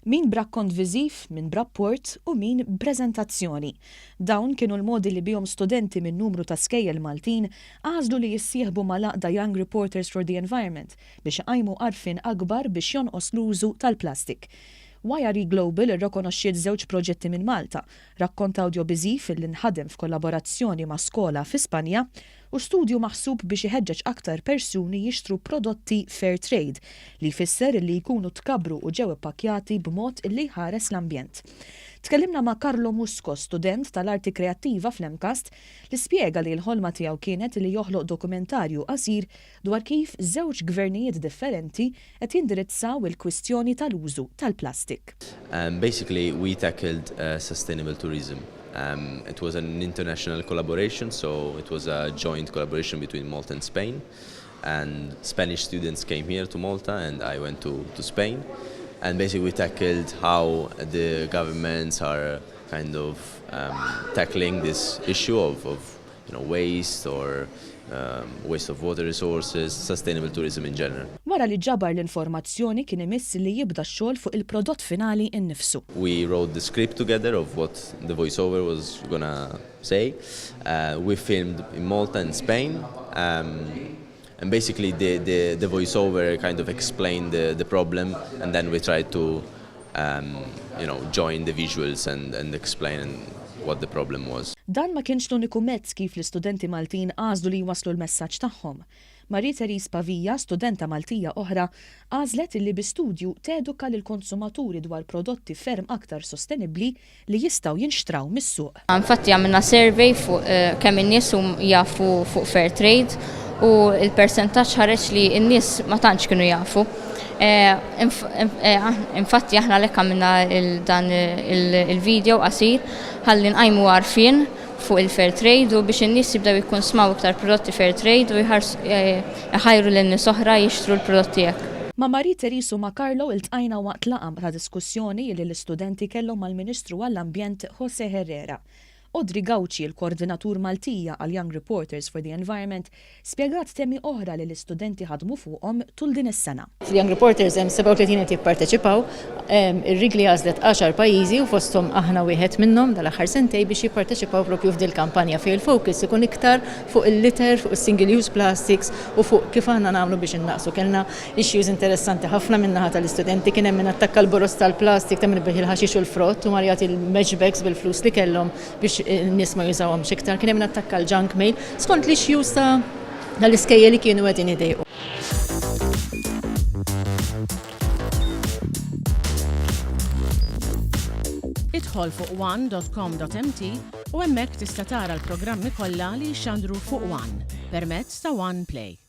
Min b'rakkont viżiv, min b'rapport u min b'preżentazzjoni. Dawn kienu l-modi li bihom studenti minn numru ta' skejjel Maltin għażlu li jissieħbu ma' laqda Young Reporters for the Environment biex iqajmu għarfien akbar biex jonqos l-użu tal-plastik. YRE Global irrikonoxxiet żewġ proġetti minn Malta, rakkont audiovisiv li nħadem f'kollaborazzjoni ma' skola fi Spanja u studju maħsub biex iħeġġeġ aktar persuni jixtru prodotti fair trade li jfisser li jkunu tkabru u ġew ippakjati b'mod li jħares l-ambjent. Tkellimna ma' Carlo Musco, student tal-arti kreattiva fl-Emcast, li spjega li l-ħolma tiegħu kienet li joħloq dokumentarju qasir dwar kif żewġ gvernijiet differenti qed jindirizzaw il-kwistjoni tal-użu tal-plastik. Basically, we tackled sustainable tourism. It was an international collaboration, so it was a joint collaboration between Malta and Spain. And Spanish students came here to Malta, and I went to Spain. And basically we tackled how the governments are kind of tackling this issue of waste or waste of water resources, sustainable tourism in general. Wara li ġabar l-informazzjoni kien imiss li jibda x-xogħol fuq il-prodott finali innifsu. We wrote the script together of what the voiceover was gonna say. We filmed in Malta and Spain. And basically the voiceover kind of explained the problem, and then we tried to join the visuals and explain what the problem was. Dan ma kienx l-uniku mezz kif l-istudenti Maltin għażlu li jwaslu l-messaġġ tagħhom. Marie-Therese Pavija, studenta Maltija oħra, għażlet li bi-studju teduka lill-konsumaturi dwar prodotti ferm aktar sostenibbli li jistgħu jinxtraw mis-suq. Infatti għamilna survey fuq kemm in-nies jafu fuq fair trade u l-persentaġġ ħareġ li n-nies ma tantx kienu jafu. Infatti aħna lek għamilna dan il-video qasir ħalli nqajmu għarfien fuq il-fair trade u biex in-nies jibdew jikkonsmaw iktar prodotti fair trade u jħajru lin-nies oħra jixtru l-prodotti hekk. Ma' Marie-Therese u ma' Carlo iltqajna waqt laqam ta' diskussjoni li l-istudenti kellhom mal-Ministru għall-Ambjent José Herrera. Audrey Gauci, il-koordinatur Maltija għal Young Reporters for the Environment, spjegat temi oħra li l-istudenti ħadmu fuqhom tul din is-sena. Young Reporters hemm 37 qed jipparteċipaw, ir-rigli għażlet 10 pajjiżi u fosthom aħna wieħed minnhom dal-aħħar sentej biex jipparteċipaw propju f'dil kampanja fejn il-focus ikun iktar fuq il-litter, fuq is-single use plastics u fuq kif aħna nagħmlu biex innaqsu. Kellna issues interessanti ħafna min-naħa tal-istudenti, kien hemm min attakka l-boros tal-plastik ta' min il-ħaxix u l-frott u marjat il-match bags bil-flus li kellhom biex n-nies ma jużawhom x'iktar. Kien hemm attakka l-junk mail skont l-issues tal-iskejjel li kienu qegħdin idejqu. Idħol fuq one.com.mt u hemmhekk tista' tara l-programmi kollha li jxandru fuq One permezz ta' One Play.